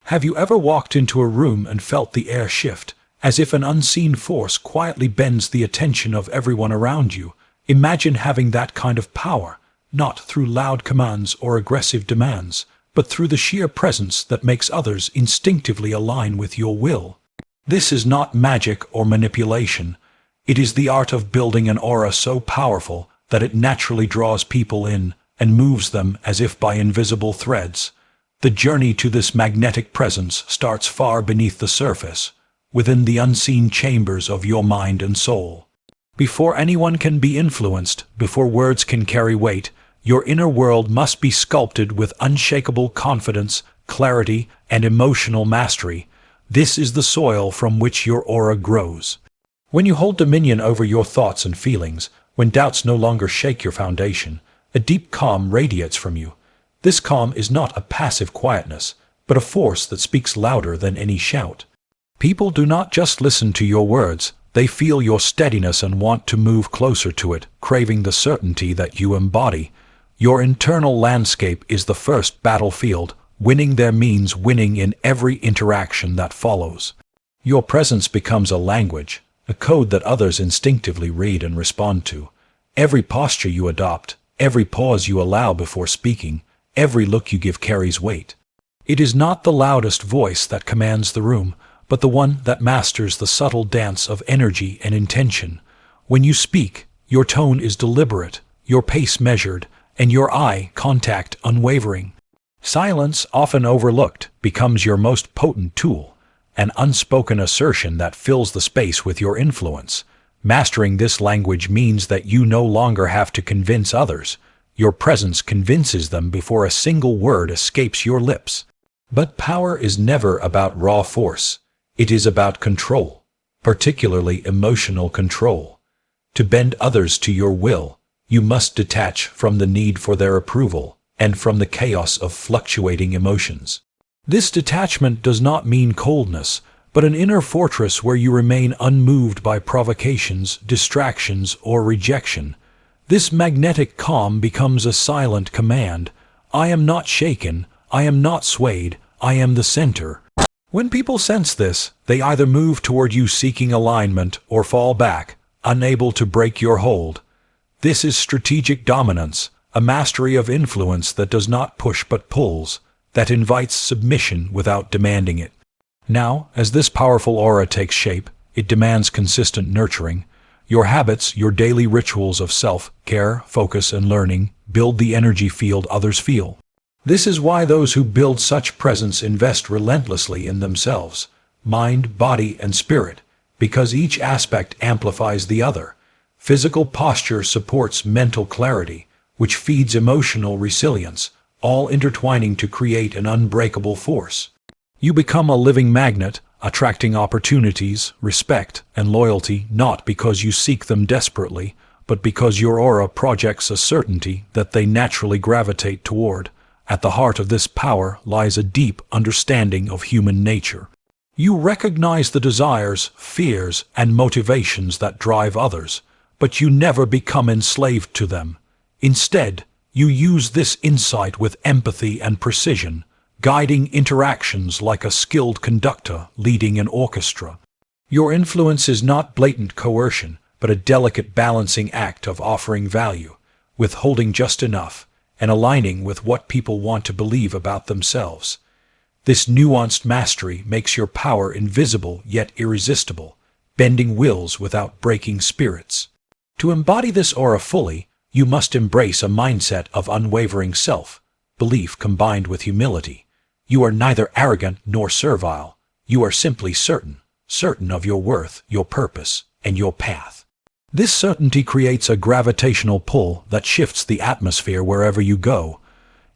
Have you ever walked into a room and felt the air shift, as if an unseen force quietly bends the attention of everyone around you? Imagine having that kind of power, not through loud commands or aggressive demands, but through the sheer presence that makes others instinctively align with your will. This is not magic or manipulation. It is the art of building an aura so powerful that it naturally draws people in and moves them as if by invisible threads. The journey to this magnetic presence starts far beneath the surface, within the unseen chambers of your mind and soul. Before anyone can be influenced, before words can carry weight, your inner world must be sculpted with unshakable confidence, clarity, and emotional mastery. This is the soil from which your aura grows. When you hold dominion over your thoughts and feelings, when doubts no longer shake your foundation, a deep calm radiates from you. This calm is not a passive quietness, but a force that speaks louder than any shout. People do not just listen to your words, they feel your steadiness and want to move closer to it, craving the certainty that you embody. Your internal landscape is the first battlefield. Winning there means winning in every interaction that follows. Your presence becomes a language, a code that others instinctively read and respond to. Every posture you adopt, every pause you allow before speaking, every look you give carries weight. It is not the loudest voice that commands the room, but the one that masters the subtle dance of energy and intention. When you speak, your tone is deliberate, your pace measured, and your eye contact unwavering. Silence, often overlooked, becomes your most potent tool, an unspoken assertion that fills the space with your influence. Mastering this language means that you no longer have to convince others. Your presence convinces them before a single word escapes your lips. But power is never about raw force. It is about control, particularly emotional control. To bend others to your will, you must detach from the need for their approval and from the chaos of fluctuating emotions. This detachment does not mean coldness, but an inner fortress where you remain unmoved by provocations, distractions, or rejection. This magnetic calm becomes a silent command. I am not shaken, I am not swayed, I am the center. When people sense this, they either move toward you seeking alignment or fall back, unable to break your hold. This is strategic dominance, a mastery of influence that does not push but pulls, that invites submission without demanding it. Now, as this powerful aura takes shape, it demands consistent nurturing. Your habits, your daily rituals of self-care, focus, and learning build the energy field others feel. This is why those who build such presence invest relentlessly in themselves, mind, body, and spirit, because each aspect amplifies the other. Physical posture supports mental clarity, which feeds emotional resilience, all intertwining to create an unbreakable force. You become a living magnet, attracting opportunities, respect, and loyalty not because you seek them desperately, but because your aura projects a certainty that they naturally gravitate toward. At the heart of this power lies a deep understanding of human nature. You recognize the desires, fears, and motivations that drive others, but you never become enslaved to them. Instead, you use this insight with empathy and precision, guiding interactions like a skilled conductor leading an orchestra. Your influence is not blatant coercion, but a delicate balancing act of offering value, withholding just enough, and aligning with what people want to believe about themselves. This nuanced mastery makes your power invisible yet irresistible, bending wills without breaking spirits. To embody this aura fully, you must embrace a mindset of unwavering self-belief combined with humility. You are neither arrogant nor servile. You are simply certain of your worth, your purpose, and your path. This certainty creates a gravitational pull that shifts the atmosphere wherever you go.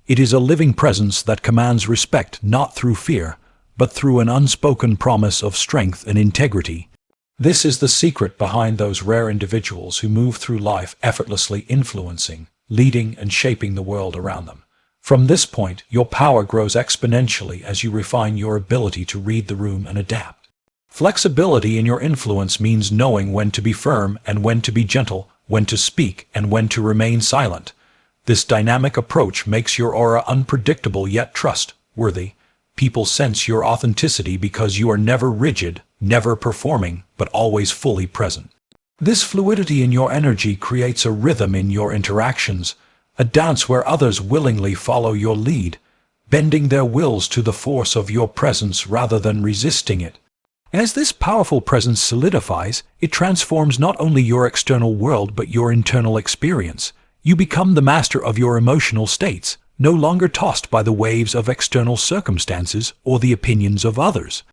It is a living presence that commands respect not through fear, but through an unspoken promise of strength and integrity. This is the secret behind those rare individuals who move through life effortlessly influencing, leading, and shaping the world around them. From this point, your power grows exponentially as you refine your ability to read the room and adapt. Flexibility in your influence means knowing when to be firm and when to be gentle, when to speak and when to remain silent. This dynamic approach makes your aura unpredictable yet trustworthy, People sense your authenticity because you are never rigid, never performing, but always fully present. This fluidity in your energy creates a rhythm in your interactions, a dance where others willingly follow your lead, bending their wills to the force of your presence rather than resisting it. As this powerful presence solidifies, it transforms not only your external world but your internal experience. You become the master of your emotional states, no longer tossed by the waves of external circumstances or the opinions of others.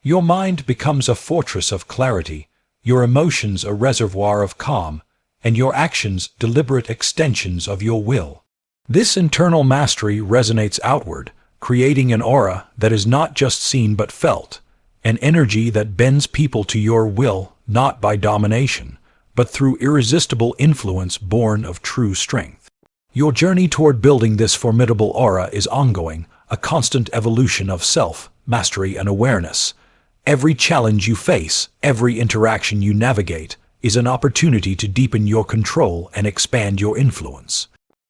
Your mind becomes a fortress of clarity, your emotions a reservoir of calm, and your actions deliberate extensions of your will. This internal mastery resonates outward, creating an aura that is not just seen but felt, an energy that bends people to your will not by domination, but through irresistible influence born of true strength. Your journey toward building this formidable aura is ongoing, a constant evolution of self, mastery, and awareness. Every challenge you face, every interaction you navigate, is an opportunity to deepen your control and expand your influence.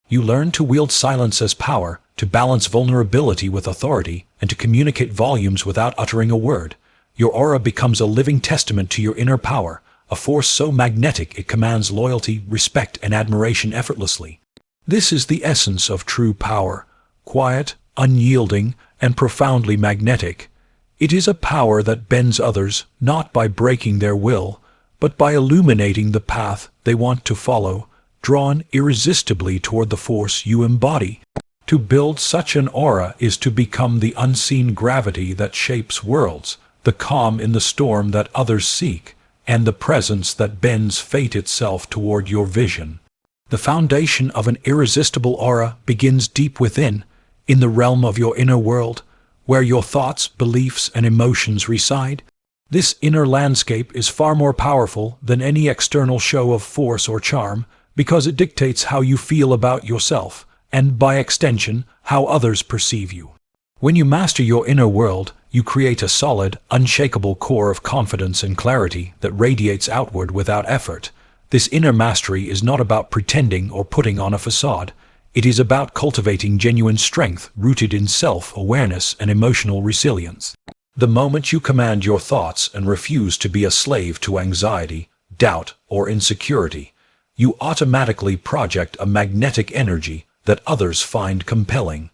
You learn to wield silence as power, to balance vulnerability with authority, and to communicate volumes without uttering a word. Your aura becomes a living testament to your inner power, a force so magnetic it commands loyalty, respect, and admiration effortlessly. This is the essence of true power, quiet, unyielding, and profoundly magnetic. It is a power that bends others, not by breaking their will, but by illuminating the path they want to follow, drawn irresistibly toward the force you embody. To build such an aura is to become the unseen gravity that shapes worlds, the calm in the storm that others seek, and the presence that bends fate itself toward your vision. The foundation of an irresistible aura begins deep within, in the realm of your inner world, where your thoughts, beliefs, and emotions reside. This inner landscape is far more powerful than any external show of force or charm, because it dictates how you feel about yourself, and by extension, how others perceive you. When you master your inner world, you create a solid, unshakable core of confidence and clarity that radiates outward without effort. This inner mastery is not about pretending or putting on a facade. It is about cultivating genuine strength rooted in self-awareness and emotional resilience. The moment you command your thoughts and refuse to be a slave to anxiety, doubt, or insecurity, you automatically project a magnetic energy that others find compelling.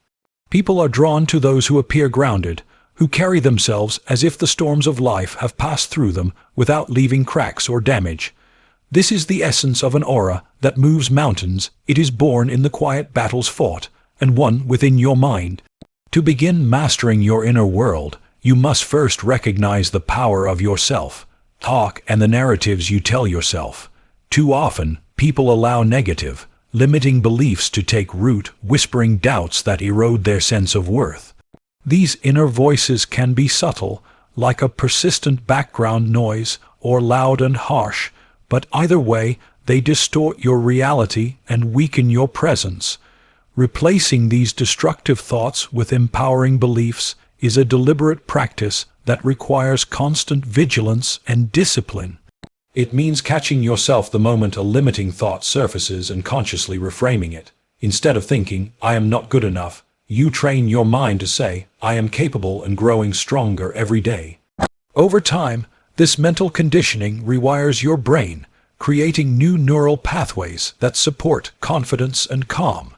People are drawn to those who appear grounded, who carry themselves as if the storms of life have passed through them without leaving cracks or damage. This is the essence of an aura that moves mountains. It is born in the quiet battles fought, and won within your mind. To begin mastering your inner world, you must first recognize the power of your self-talk and the narratives you tell yourself. Too often, people allow negative, limiting beliefs to take root, whispering doubts that erode their sense of worth. These inner voices can be subtle, like a persistent background noise, or loud and harsh, but either way, they distort your reality and weaken your presence. Replacing these destructive thoughts with empowering beliefs is a deliberate practice that requires constant vigilance and discipline. It means catching yourself the moment a limiting thought surfaces and consciously reframing it. Instead of thinking, "I am not good enough," you train your mind to say, "I am capable and growing stronger every day." Over time, this mental conditioning rewires your brain, creating new neural pathways that support confidence and calm.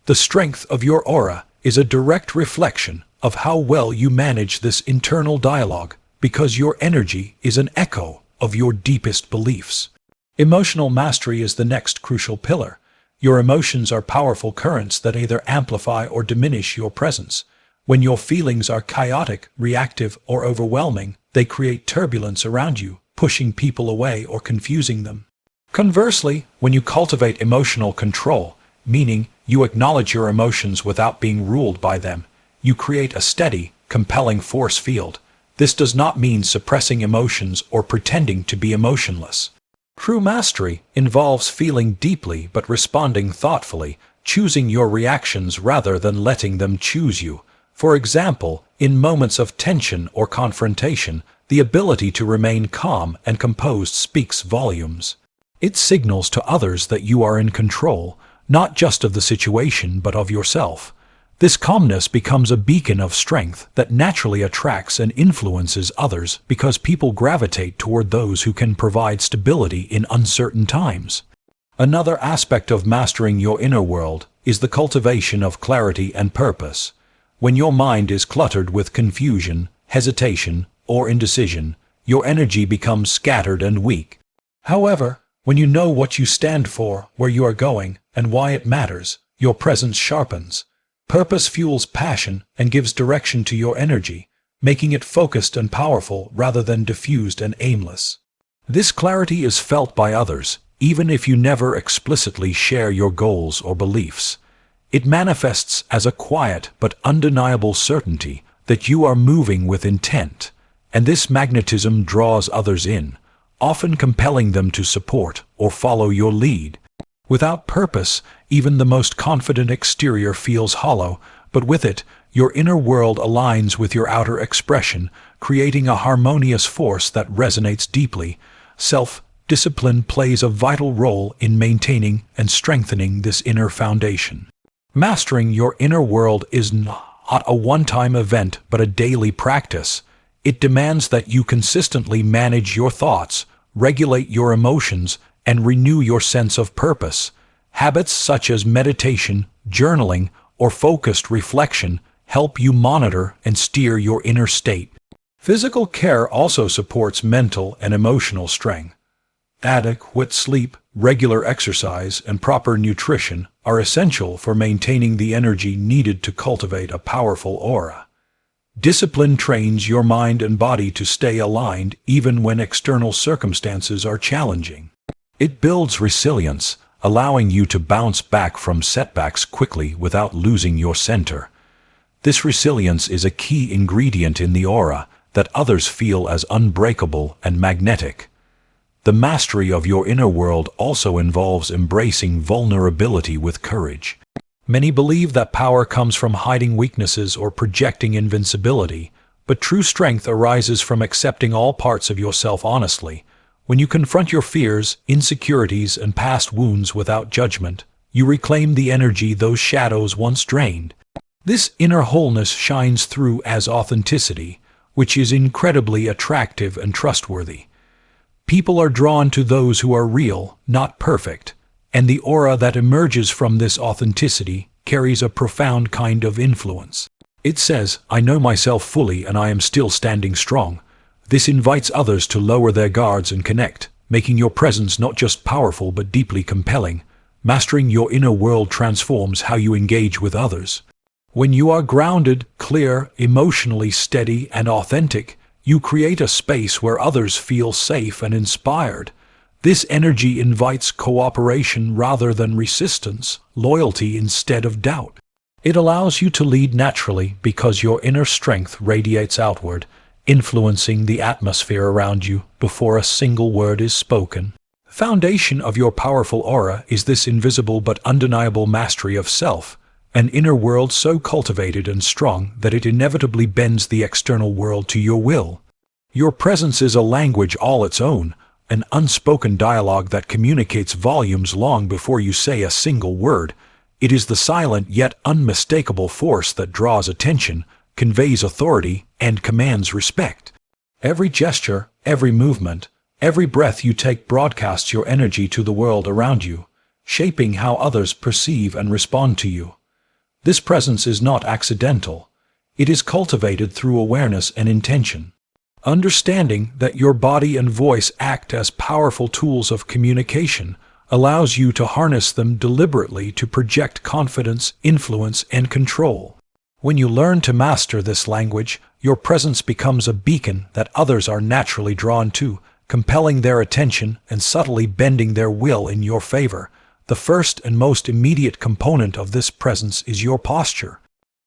The strength of your aura is a direct reflection of how well you manage this internal dialogue, because your energy is an echo of your deepest beliefs. Emotional mastery is the next crucial pillar. Your emotions are powerful currents that either amplify or diminish your presence. When your feelings are chaotic, reactive, or overwhelming, they create turbulence around you, pushing people away or confusing them. Conversely, when you cultivate emotional control, meaning you acknowledge your emotions without being ruled by them, you create a steady, compelling force field. This does not mean suppressing emotions or pretending to be emotionless. True mastery involves feeling deeply but responding thoughtfully, choosing your reactions rather than letting them choose you. For example, in moments of tension or confrontation, the ability to remain calm and composed speaks volumes. It signals to others that you are in control, not just of the situation but of yourself. This calmness becomes a beacon of strength that naturally attracts and influences others because people gravitate toward those who can provide stability in uncertain times. Another aspect of mastering your inner world is the cultivation of clarity and purpose. When your mind is cluttered with confusion, hesitation, or indecision, your energy becomes scattered and weak. However, when you know what you stand for, where you are going, and why it matters, your presence sharpens. Purpose fuels passion and gives direction to your energy, making it focused and powerful rather than diffused and aimless. This clarity is felt by others, even if you never explicitly share your goals or beliefs. It manifests as a quiet but undeniable certainty that you are moving with intent, and this magnetism draws others in, often compelling them to support or follow your lead. Without purpose, even the most confident exterior feels hollow, but with it, your inner world aligns with your outer expression, creating a harmonious force that resonates deeply. Self-discipline plays a vital role in maintaining and strengthening this inner foundation. Mastering your inner world is not a one-time event, but a daily practice. It demands that you consistently manage your thoughts, regulate your emotions, and renew your sense of purpose. Habits such as meditation, journaling, or focused reflection help you monitor and steer your inner state. Physical care also supports mental and emotional strength. Adequate sleep, regular exercise, and proper nutrition are essential for maintaining the energy needed to cultivate a powerful aura. Discipline trains your mind and body to stay aligned even when external circumstances are challenging. It builds resilience, allowing you to bounce back from setbacks quickly without losing your center. This resilience is a key ingredient in the aura that others feel as unbreakable and magnetic. The mastery of your inner world also involves embracing vulnerability with courage. Many believe that power comes from hiding weaknesses or projecting invincibility, but true strength arises from accepting all parts of yourself honestly. When you confront your fears, insecurities, and past wounds without judgment, you reclaim the energy those shadows once drained. This inner wholeness shines through as authenticity, which is incredibly attractive and trustworthy. People are drawn to those who are real, not perfect, and the aura that emerges from this authenticity carries a profound kind of influence. It says, "I know myself fully and I am still standing strong." This invites others to lower their guards and connect, making your presence not just powerful but deeply compelling. Mastering your inner world transforms how you engage with others. When you are grounded, clear, emotionally steady, and authentic, you create a space where others feel safe and inspired. This energy invites cooperation rather than resistance, loyalty instead of doubt. It allows you to lead naturally because your inner strength radiates outward, influencing the atmosphere around you before a single word is spoken. The foundation of your powerful aura is this invisible but undeniable mastery of self, an inner world so cultivated and strong that it inevitably bends the external world to your will. Your presence is a language all its own, an unspoken dialogue that communicates volumes long before you say a single word. It is the silent yet unmistakable force that draws attention, conveys authority, and commands respect. Every gesture, every movement, every breath you take broadcasts your energy to the world around you, shaping how others perceive and respond to you. This presence is not accidental. It is cultivated through awareness and intention. Understanding that your body and voice act as powerful tools of communication allows you to harness them deliberately to project confidence, influence, and control. When you learn to master this language, your presence becomes a beacon that others are naturally drawn to, compelling their attention and subtly bending their will in your favor. The first and most immediate component of this presence is your posture.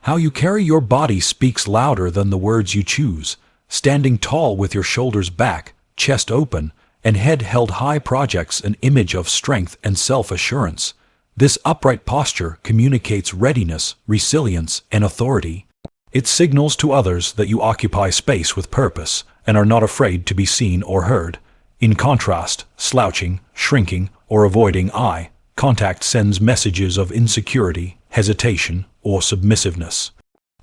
How you carry your body speaks louder than the words you choose. Standing tall with your shoulders back, chest open, and head held high projects an image of strength and self-assurance. This upright posture communicates readiness, resilience, and authority. It signals to others that you occupy space with purpose and are not afraid to be seen or heard. In contrast, slouching, shrinking, or avoiding eye contact sends messages of insecurity, hesitation, or submissiveness.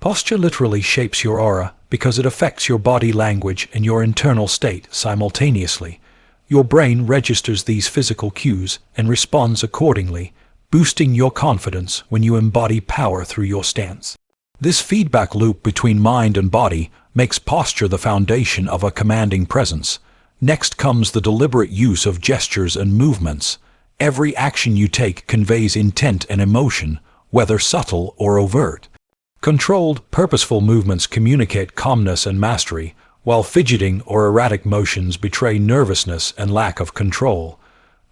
Posture literally shapes your aura because it affects your body language and your internal state simultaneously. Your brain registers these physical cues and responds accordingly, boosting your confidence when you embody power through your stance. This feedback loop between mind and body makes posture the foundation of a commanding presence. Next comes the deliberate use of gestures and movements. Every action you take conveys intent and emotion, whether subtle or overt. Controlled, purposeful movements communicate calmness and mastery, while fidgeting or erratic motions betray nervousness and lack of control.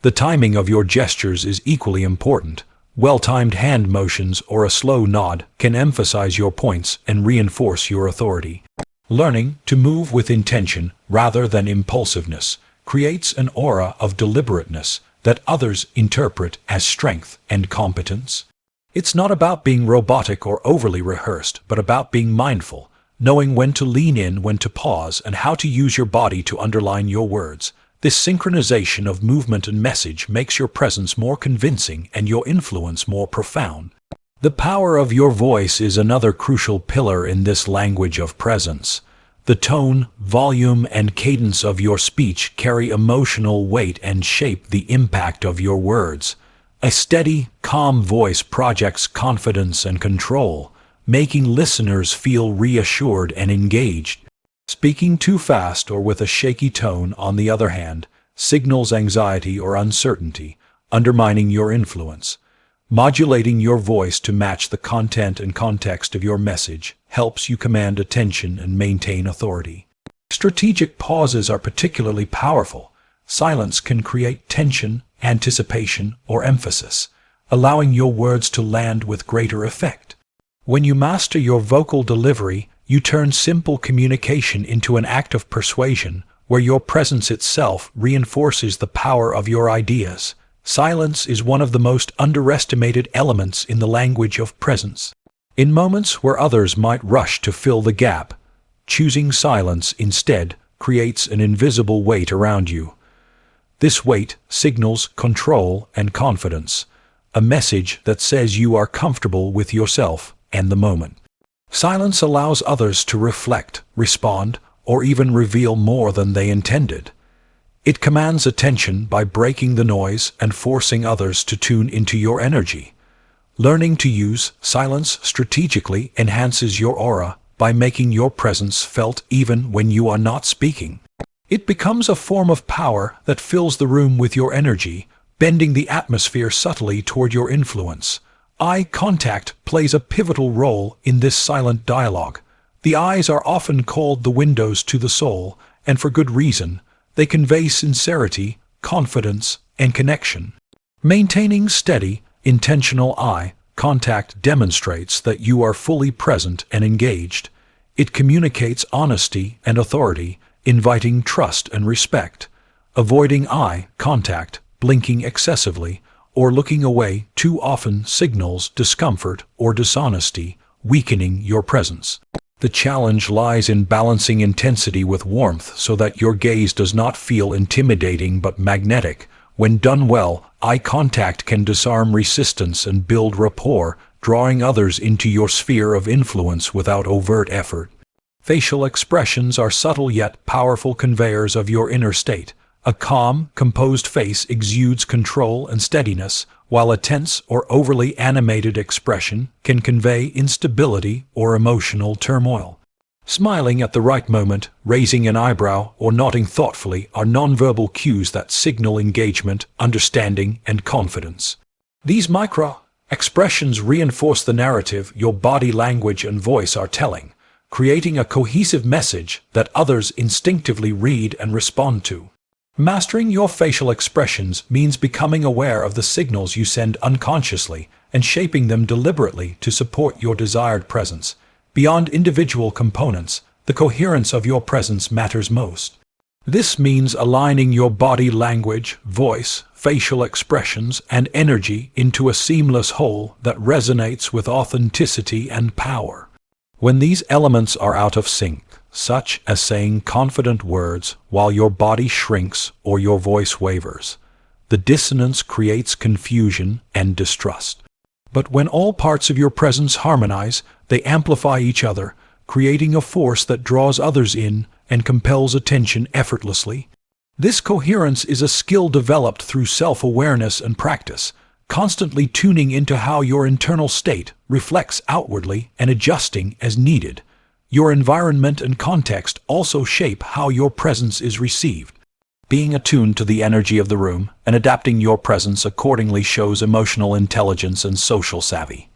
The timing of your gestures is equally important. Well-timed hand motions or a slow nod can emphasize your points and reinforce your authority. Learning to move with intention rather than impulsiveness creates an aura of deliberateness that others interpret as strength and competence. It's not about being robotic or overly rehearsed, but about being mindful, knowing when to lean in, when to pause, and how to use your body to underline your words. This synchronization of movement and message makes your presence more convincing and your influence more profound. The power of your voice is another crucial pillar in this language of presence. The tone, volume, and cadence of your speech carry emotional weight and shape the impact of your words. A steady, calm voice projects confidence and control, making listeners feel reassured and engaged. Speaking too fast or with a shaky tone, on the other hand, signals anxiety or uncertainty, undermining your influence. Modulating your voice to match the content and context of your message helps you command attention and maintain authority. Strategic pauses are particularly powerful. Silence can create tension, anticipation, or emphasis, allowing your words to land with greater effect. When you master your vocal delivery, you turn simple communication into an act of persuasion, where your presence itself reinforces the power of your ideas. Silence is one of the most underestimated elements in the language of presence. In moments where others might rush to fill the gap, choosing silence instead creates an invisible weight around you. This weight signals control and confidence, a message that says you are comfortable with yourself and the moment. Silence allows others to reflect, respond, or even reveal more than they intended. It commands attention by breaking the noise and forcing others to tune into your energy. Learning to use silence strategically enhances your aura by making your presence felt even when you are not speaking. It becomes a form of power that fills the room with your energy, bending the atmosphere subtly toward your influence. Eye contact plays a pivotal role in this silent dialogue. The eyes are often called the windows to the soul, and for good reason. They convey sincerity, confidence, and connection. Maintaining steady, intentional eye contact demonstrates that you are fully present and engaged. It communicates honesty and authority, inviting trust and respect. Avoiding eye contact, blinking excessively, or looking away too often signals discomfort or dishonesty, weakening your presence. The challenge lies in balancing intensity with warmth so that your gaze does not feel intimidating but magnetic. When done well, eye contact can disarm resistance and build rapport, drawing others into your sphere of influence without overt effort. Facial expressions are subtle yet powerful conveyors of your inner state. A calm, composed face exudes control and steadiness, while a tense or overly animated expression can convey instability or emotional turmoil. Smiling at the right moment, raising an eyebrow, or nodding thoughtfully are nonverbal cues that signal engagement, understanding, and confidence. These micro-expressions reinforce the narrative your body language and voice are telling, creating a cohesive message that others instinctively read and respond to. Mastering your facial expressions means becoming aware of the signals you send unconsciously and shaping them deliberately to support your desired presence. Beyond individual components, the coherence of your presence matters most. This means aligning your body language, voice, facial expressions, and energy into a seamless whole that resonates with authenticity and power. When these elements are out of sync, such as saying confident words while your body shrinks or your voice wavers, the dissonance creates confusion and distrust. But when all parts of your presence harmonize, they amplify each other, creating a force that draws others in and compels attention effortlessly. This coherence is a skill developed through self-awareness and practice, constantly tuning into how your internal state reflects outwardly and adjusting as needed. Your environment and context also shape how your presence is received. Being attuned to the energy of the room and adapting your presence accordingly shows emotional intelligence and social savvy.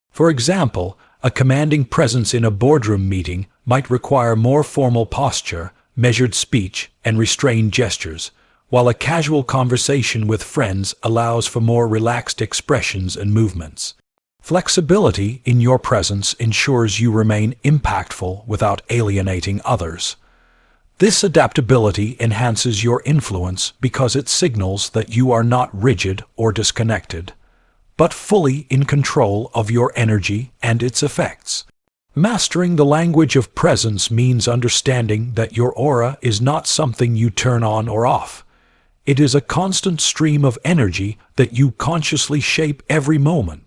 For example, a commanding presence in a boardroom meeting might require more formal posture, measured speech, and restrained gestures, while a casual conversation with friends allows for more relaxed expressions and movements. Flexibility in your presence ensures you remain impactful without alienating others. This adaptability enhances your influence because it signals that you are not rigid or disconnected, but fully in control of your energy and its effects. Mastering the language of presence means understanding that your aura is not something you turn on or off. It is a constant stream of energy that you consciously shape every moment.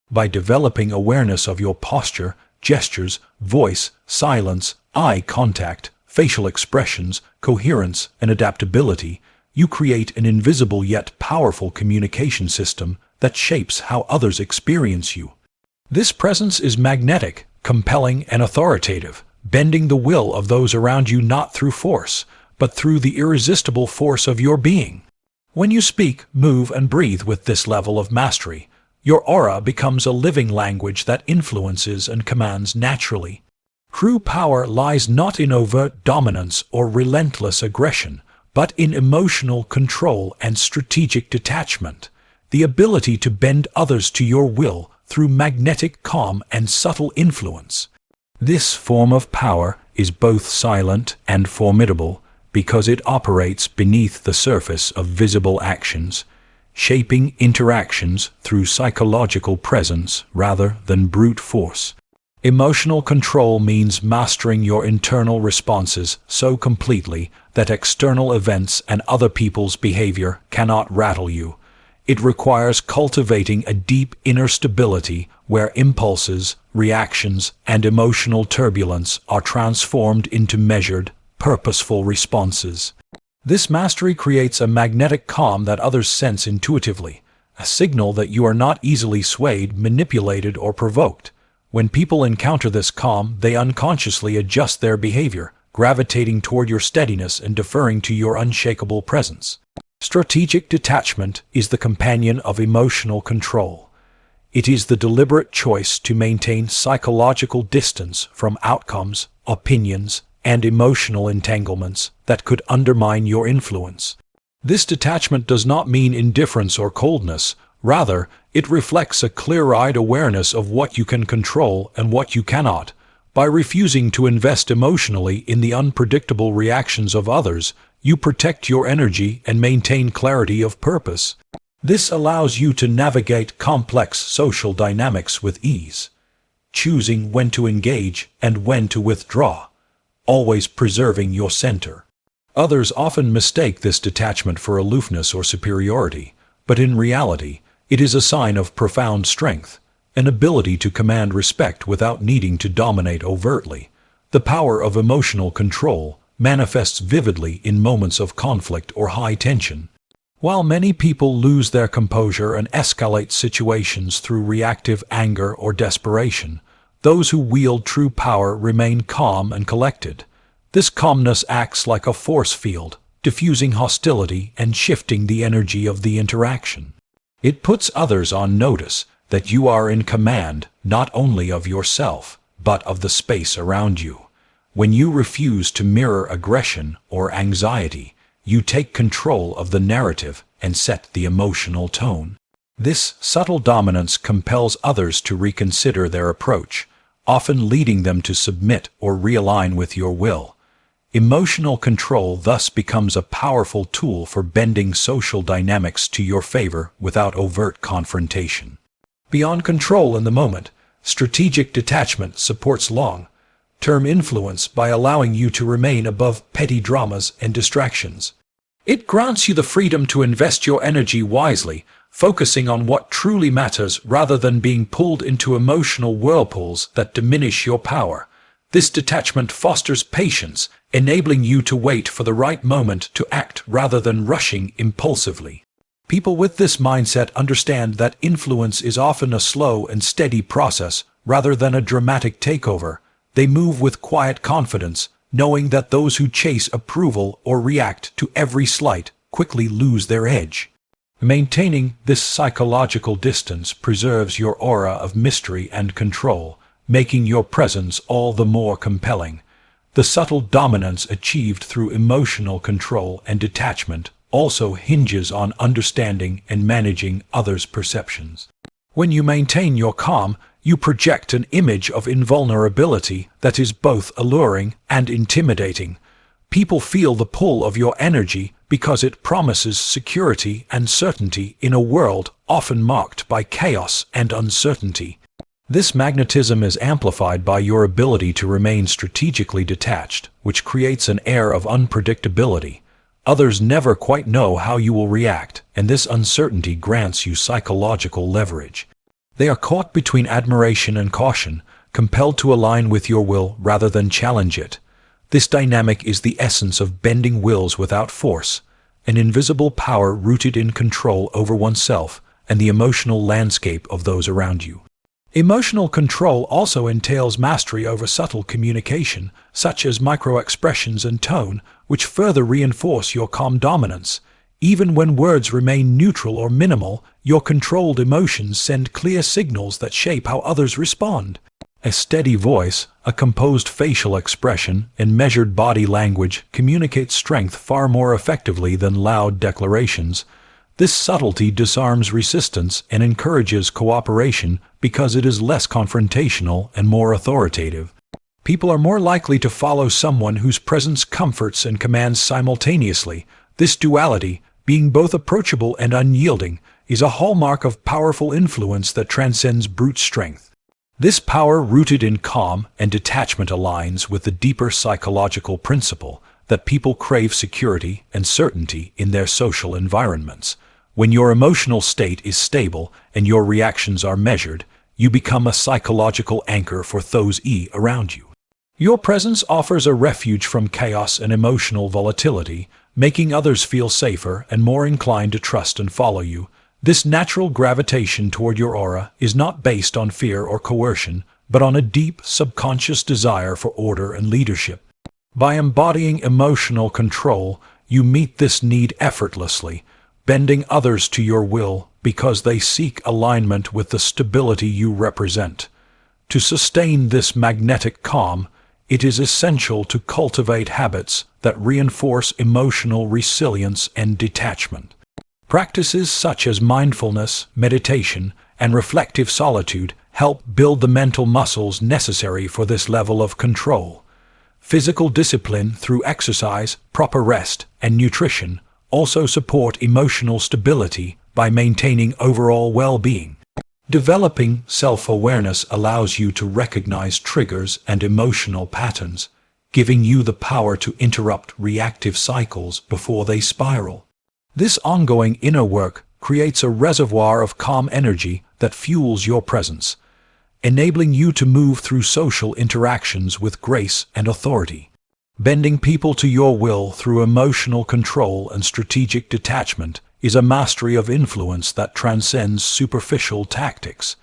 By developing awareness of your posture, gestures, voice, silence, eye contact, facial expressions, coherence, and adaptability, you create an invisible yet powerful communication system that shapes how others experience you. This presence is magnetic, compelling, and authoritative, bending the will of those around you not through force, but through the irresistible force of your being. When you speak, move, and breathe with this level of mastery, your aura becomes a living language that influences and commands naturally. True power lies not in overt dominance or relentless aggression, but in emotional control and strategic detachment, the ability to bend others to your will through magnetic calm and subtle influence. This form of power is both silent and formidable because it operates beneath the surface of visible actions, shaping interactions through psychological presence rather than brute force. Emotional control means mastering your internal responses so completely that external events and other people's behavior cannot rattle you. It requires cultivating a deep inner stability where impulses, reactions, and emotional turbulence are transformed into measured, purposeful responses. This mastery creates a magnetic calm that others sense intuitively, a signal that you are not easily swayed, manipulated, or provoked. When people encounter this calm, they unconsciously adjust their behavior, gravitating toward your steadiness and deferring to your unshakable presence. Strategic detachment is the companion of emotional control. It is the deliberate choice to maintain psychological distance from outcomes, opinions, and emotional entanglements that could undermine your influence. This detachment does not mean indifference or coldness. Rather, it reflects a clear-eyed awareness of what you can control and what you cannot. By refusing to invest emotionally in the unpredictable reactions of others, you protect your energy and maintain clarity of purpose. This allows you to navigate complex social dynamics with ease, choosing when to engage and when to withdraw, always preserving your center. Others often mistake this detachment for aloofness or superiority, but in reality, it is a sign of profound strength, an ability to command respect without needing to dominate overtly. The power of emotional control manifests vividly in moments of conflict or high tension. While many people lose their composure and escalate situations through reactive anger or desperation, those who wield true power remain calm and collected. This calmness acts like a force field, diffusing hostility and shifting the energy of the interaction. It puts others on notice that you are in command not only of yourself, but of the space around you. When you refuse to mirror aggression or anxiety, you take control of the narrative and set the emotional tone. This subtle dominance compels others to reconsider their approach, often leading them to submit or realign with your will. Emotional control thus becomes a powerful tool for bending social dynamics to your favor without overt confrontation. Beyond control in the moment, strategic detachment supports long-term influence by allowing you to remain above petty dramas and distractions. It grants you the freedom to invest your energy wisely, focusing on what truly matters rather than being pulled into emotional whirlpools that diminish your power. This detachment fosters patience, enabling you to wait for the right moment to act rather than rushing impulsively. People with this mindset understand that influence is often a slow and steady process rather than a dramatic takeover. They move with quiet confidence, knowing that those who chase approval or react to every slight quickly lose their edge. Maintaining this psychological distance preserves your aura of mystery and control, making your presence all the more compelling. The subtle dominance achieved through emotional control and detachment also hinges on understanding and managing others' perceptions. When you maintain your calm, you project an image of invulnerability that is both alluring and intimidating. People feel the pull of your energy because it promises security and certainty in a world often marked by chaos and uncertainty. This magnetism is amplified by your ability to remain strategically detached, which creates an air of unpredictability. Others never quite know how you will react, and this uncertainty grants you psychological leverage. They are caught between admiration and caution, compelled to align with your will rather than challenge it. This dynamic is the essence of bending wills without force, an invisible power rooted in control over oneself and the emotional landscape of those around you. Emotional control also entails mastery over subtle communication, such as micro-expressions and tone, which further reinforce your calm dominance. Even when words remain neutral or minimal, your controlled emotions send clear signals that shape how others respond. A steady voice, a composed facial expression, and measured body language communicate strength far more effectively than loud declarations. This subtlety disarms resistance and encourages cooperation because it is less confrontational and more authoritative. People are more likely to follow someone whose presence comforts and commands simultaneously. This duality, being both approachable and unyielding, is a hallmark of powerful influence that transcends brute strength. This power rooted in calm and detachment aligns with the deeper psychological principle that people crave security and certainty in their social environments. When your emotional state is stable and your reactions are measured, you become a psychological anchor for those around you. Your presence offers a refuge from chaos and emotional volatility, making others feel safer and more inclined to trust and follow you. This natural gravitation toward your aura is not based on fear or coercion, but on a deep, subconscious desire for order and leadership. By embodying emotional control, you meet this need effortlessly, bending others to your will because they seek alignment with the stability you represent. To sustain this magnetic calm, it is essential to cultivate habits that reinforce emotional resilience and detachment. Practices such as mindfulness, meditation, and reflective solitude help build the mental muscles necessary for this level of control. Physical discipline through exercise, proper rest, and nutrition also support emotional stability by maintaining overall well-being. Developing self-awareness allows you to recognize triggers and emotional patterns, giving you the power to interrupt reactive cycles before they spiral. This ongoing inner work creates a reservoir of calm energy that fuels your presence, enabling you to move through social interactions with grace and authority. Bending people to your will through emotional control and strategic detachment is a mastery of influence that transcends superficial tactics.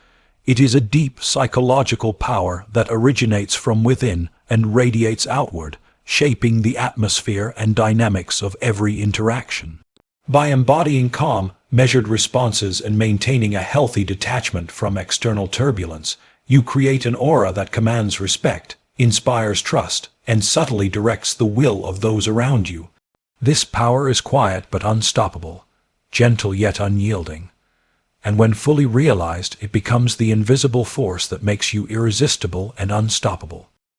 It is a deep psychological power that originates from within and radiates outward, shaping the atmosphere and dynamics of every interaction. By embodying calm, measured responses and maintaining a healthy detachment from external turbulence, you create an aura that commands respect, inspires trust, and subtly directs the will of those around you. This power is quiet but unstoppable, gentle yet unyielding, and when fully realized, it becomes the invisible force that makes you irresistible and unstoppable.